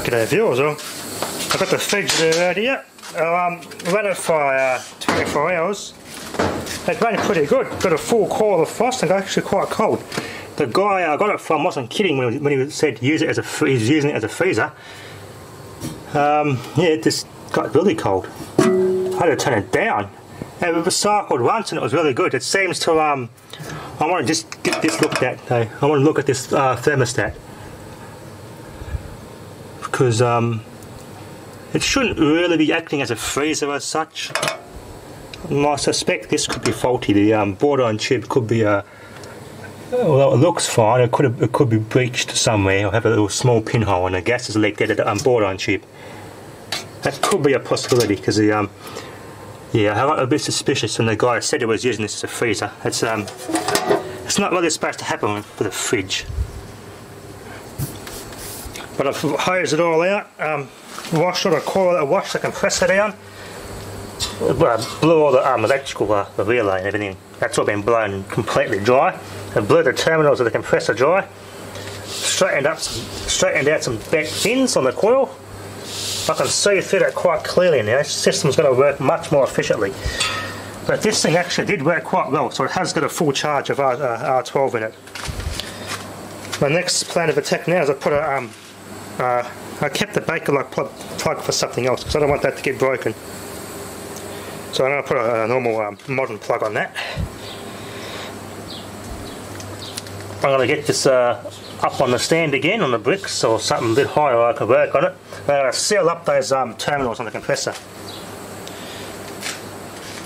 G'day viewers, I've got the Frigidaire out here. Ran it for 24 hours. It ran pretty good. Got a full coil of frost and actually quite cold. The guy I got it from wasn't kidding when he said use it as he's using it as a freezer. Yeah, it just got really cold. I had to turn it down. And it was cycled once and it was really good. It seems to I want to just get this looked at though. I want to look at this thermostat. Because it shouldn't really be acting as a freezer as such. I suspect this could be faulty. The board-on tube could be well, it looks fine. It could be breached somewhere or have a little small pinhole and the gas is leaked out of the board-on tube. That could be a possibility because the yeah, I got a bit suspicious when the guy said he was using this as a freezer. It's not really supposed to happen with a fridge. But I've hosed it all out, washed all the coil, I washed the compressor down, blew all the electrical, the relay and everything. That's all been blown completely dry. I blew the terminals of the compressor dry, straightened out some back pins on the coil. I can see through that quite clearly now. This system's going to work much more efficiently. But this thing actually did work quite well, so it has got a full charge of R12 in it. My next plan of attack now is I put a I kept the Bakelite plug for something else because I don't want that to get broken. So I'm going to put a normal modern plug on that. I'm going to get this up on the stand again on the bricks or something a bit higher I can work on it. I'm going to seal up those terminals on the compressor.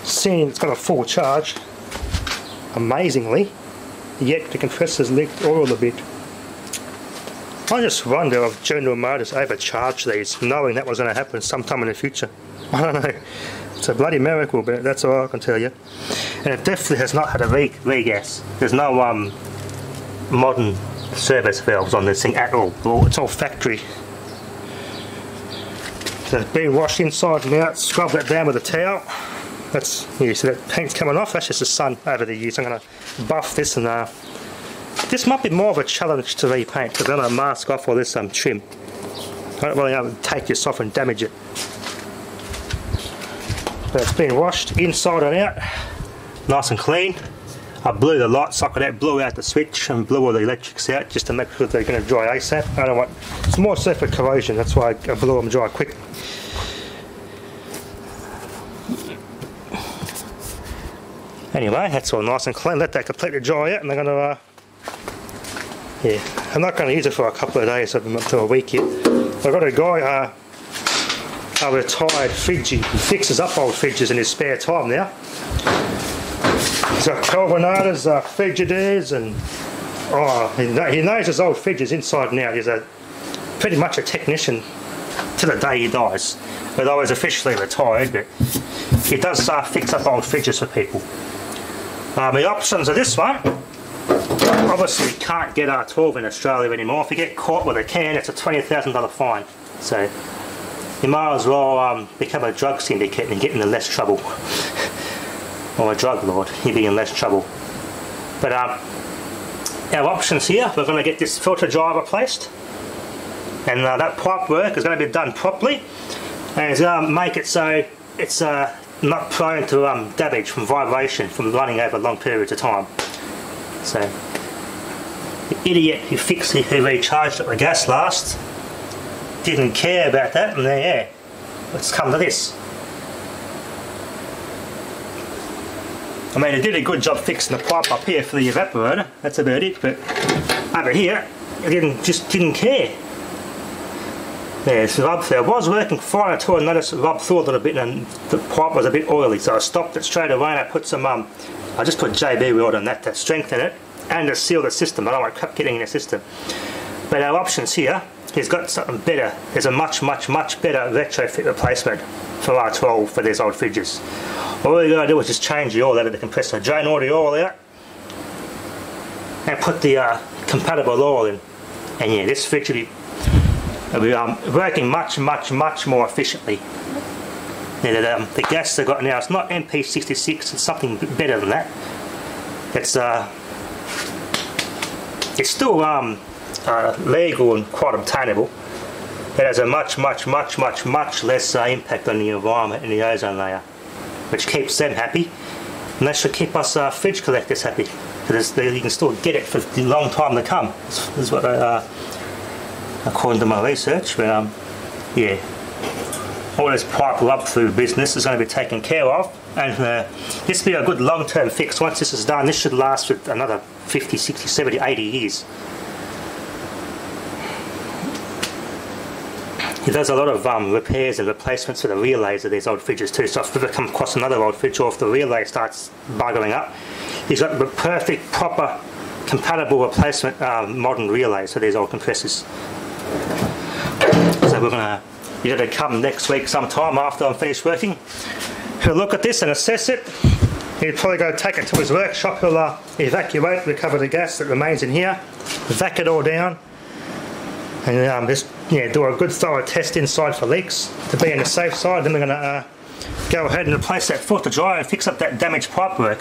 Seeing it's got a full charge, amazingly, yet the compressor's leaked oil a bit. I just wonder if General Motors overcharged these, knowing that was going to happen sometime in the future. I don't know. It's a bloody miracle, but that's all I can tell you. And it definitely has not had a regas. There's no modern service valves on this thing at all. It's all factory. So it's been washed inside and out, scrubbed that down with a towel. That's, you see that paint's coming off, that's just the sun over the years. I'm going to buff this and this might be more of a challenge to repaint because I'm going to mask off all this trim. I don't really want to take this off and damage it. But it's been washed inside and out, nice and clean. I blew the light socket out, blew out the switch and blew all the electrics out just to make sure they're going to dry ASAP. I don't want, it's more so for corrosion, that's why I blew them dry quick. Anyway, that's all nice and clean. Let that completely dry out and they're going to yeah, I'm not going to use it for a couple of days, up to a week yet. I've got a guy, a retired Fridgie, he fixes up old fridges in his spare time now. He's got Calvinadas, Frigidaires, and he knows his old fridges inside and out. He's pretty much a technician to the day he dies. Although he's officially retired, but he does fix up old fridges for people. The options are this one. Obviously you can't get R12 in Australia anymore. If you get caught with a can, it's a $20,000 fine. So you might as well become a drug syndicate and get into less trouble. Or a drug lord, you'd be in less trouble. But our options here, we're going to get this filter dryer replaced. And that pipe work is going to be done properly. And it's going to make it so it's not prone to damage from vibration from running over long periods of time. So, the idiot who recharged at the gas last didn't care about that, and yeah, let's come to this. I mean, it did a good job fixing the pipe up here for the evaporator, that's about it, but over here, it just didn't care. Yeah, so it was working fine until I noticed it rubbed through a little bit and the pipe was a bit oily, so I stopped it straight away and I put some, I just put JB weld on that to strengthen it and to seal the system. I don't want crap getting in the system. But our options here, he's got something better. There's a much better retrofit replacement for R12 for these old fridges. All you gotta do is just change the oil out of the compressor, drain all the oil out and put the compatible oil in. And yeah, this fridge will be working much more efficiently. The gas they've got now, it's not MP66, it's something better than that. It's still legal and quite obtainable, it has a much less impact on the environment and the ozone layer, which keeps them happy, and that should keep us fridge collectors happy, because you can still get it for a long time to come. This is what according to my research. But yeah, all this pipe rub-through business is going to be taken care of, and this will be a good long-term fix. Once this is done, this should last for another 50, 60, 70, 80 years. It does a lot of repairs and replacements for the relays of these old fridges too, so if you ever come across another old fridge, or if the relay starts buggering up, he's got the perfect, proper, compatible replacement modern relays for these old compressors. So you're going to come next week sometime after I'm finished working. He'll look at this and assess it. He'll probably go take it to his workshop. He'll evacuate, recover the gas that remains in here, vac it all down, and just do a good thorough test inside for leaks to be on the safe side. Then we're going to go ahead and replace that filter dryer and fix up that damaged pipework.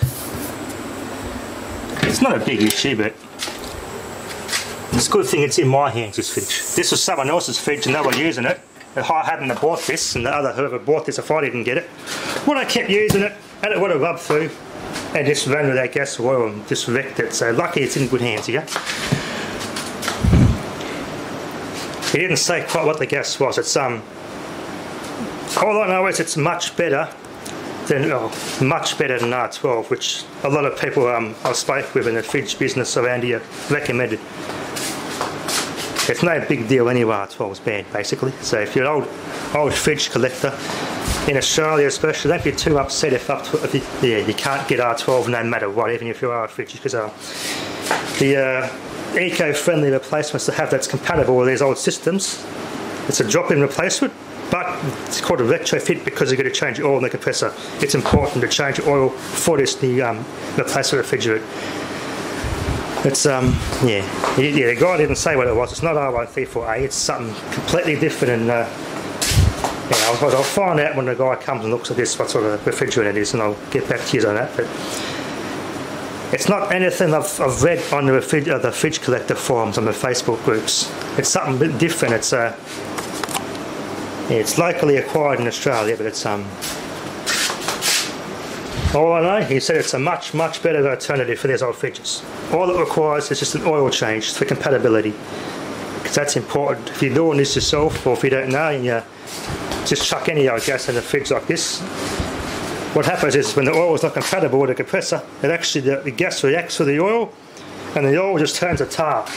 It's not a big issue, but it's a good thing it's in my hands, this fridge. This was someone else's fridge and they were using it. If I hadn't have bought this, and whoever bought this, if I didn't get it, would I kept using it, and it would have rubbed through and just ran with that gas oil and just wrecked it. So lucky it's in good hands here. He didn't say quite what the gas was. It's all I know is it's much better than R12, which a lot of people I've spoke with in the fridge business around here recommended. It's no big deal anyway. R12 is bad basically. So if you're an old fridge collector in Australia especially, don't be too upset if you can't get R12 no matter what, even if you are a fridge, because the eco-friendly replacements to have that's compatible with these old systems, it's a drop-in replacement, but it's called a retrofit because you've got to change the oil in the compressor. It's important to change the oil for this replacement refrigerant. It's the guy didn't say what it was. It's not R134A. It's something completely different, and I'll find out when the guy comes and looks at this what sort of refrigerant it is, and I'll get back to you on that. But it's not anything I've read on the fridge collector forums on the Facebook groups. It's something a bit different. It's locally acquired in Australia, but it's all I know, he said it's a much better alternative for these old fridges. All it requires is just an oil change for compatibility, because that's important. If you're doing this yourself, or if you don't know, and you just chuck any old gas in a fridge like this, what happens is when the oil is not compatible with the compressor, it actually the gas reacts with the oil, and the oil just turns to tar.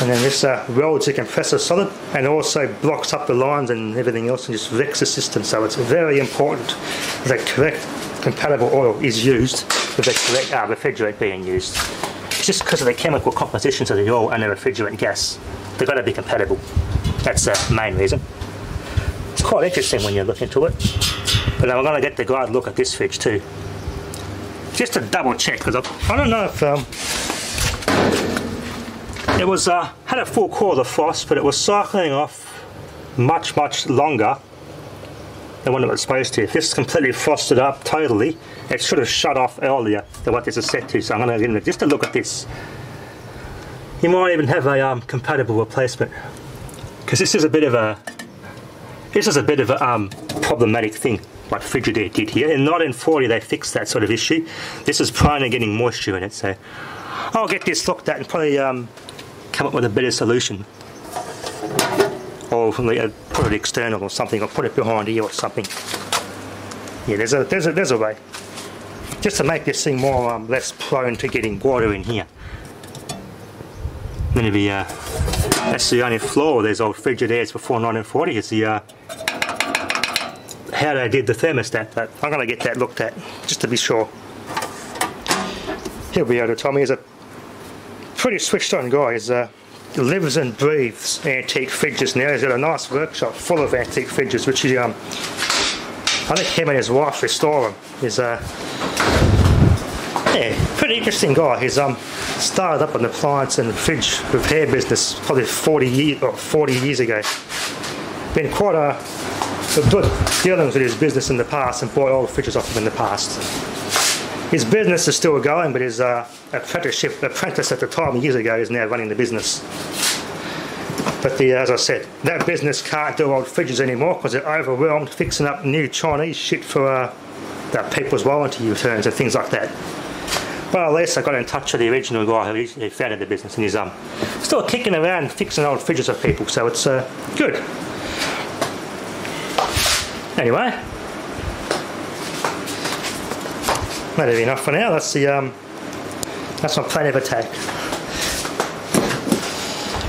And then this welds the compressor solid, and also blocks up the lines and everything else, and just wrecks the system. So it's very important that correct compatible oil is used with the correct refrigerant being used. It's just because of the chemical compositions of the oil and the refrigerant gas. They've got to be compatible. That's the main reason. It's quite interesting when you look into it. But I'm going to get the guy to look at this fridge too, just to double check, because I don't know if it was had a full core of frost, but it was cycling off much longer than what it was supposed to. If this is completely frosted up totally, it should have shut off earlier than what this is set to. So I'm going to get him just to look at this. You might even have a compatible replacement, because this is a bit of a problematic thing what Frigidaire did here. In 1940 they fixed that sort of issue. This is prone to getting moisture in it, so I'll get this looked at and probably come up with a better solution, or put it external or something, or put it behind here or something. Yeah, there's a way, just to make this thing more less prone to getting water in here. Then that's the only flaw with these old Frigidaires before 1940 is the how they did the thermostat. But I'm going to get that looked at just to be sure. He'll be able to tell me. He's a pretty switched on guy. He lives and breathes antique fridges now. He's got a nice workshop full of antique fridges, which he, I think him and his wife restore them. He's pretty interesting guy. He's started up an appliance and fridge repair business probably 40 years ago. Been quite a good dealings with his business in the past, and bought all the fridges off him in the past. His business is still going, but his apprentice at the time years ago is now running the business. But as I said, that business can't do old fridges anymore because they're overwhelmed fixing up new Chinese shit for people's warranty returns and things like that. Well, at least I got in touch with the original guy who founded the business, and he's still kicking around fixing old fridges for people, so it's good. Anyway, that'll be enough for now. That's my plan of attack.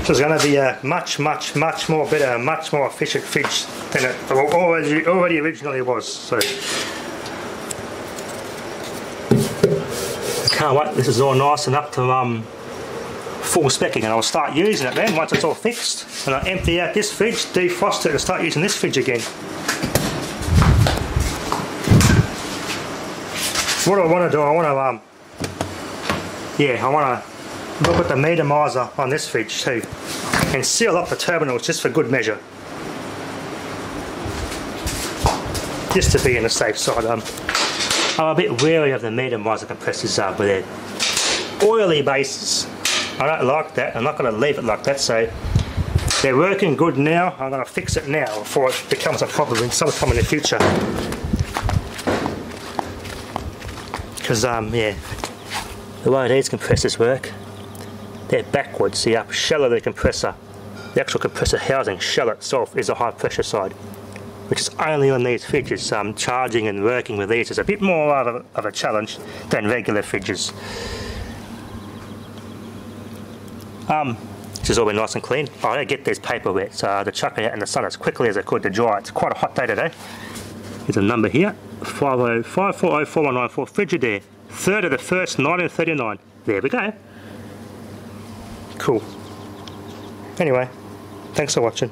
So it's going to be a much more better, much more efficient fridge than it already originally was. So can't wait. This is all nice and up to full specking, and I'll start using it then once it's all fixed. And I'll empty out this fridge, defrost it, and start using this fridge again. What I want to do, I want to look at the meter miser on this fridge too, and seal up the terminals just for good measure, just to be on the safe side. I'm a bit wary of the meter miser compressors with their oily bases. I don't like that. I'm not going to leave it like that. So they're working good now. I'm going to fix it now before it becomes a problem sometime in the future. Because yeah, the way these compressors work, they're backwards. The upper shell of the compressor, the actual compressor housing shell itself, is a high pressure side, which is only on these fridges. Charging and working with these is a bit more of a challenge than regular fridges. This has all been nice and clean. I gotta get this paper wet, so to chuck it out in the sun as quickly as I could to dry. It's quite a hot day today. There's a number here, 5404194 Frigidaire, 3rd of the 1st, 1939. There we go. Cool. Anyway, thanks for watching.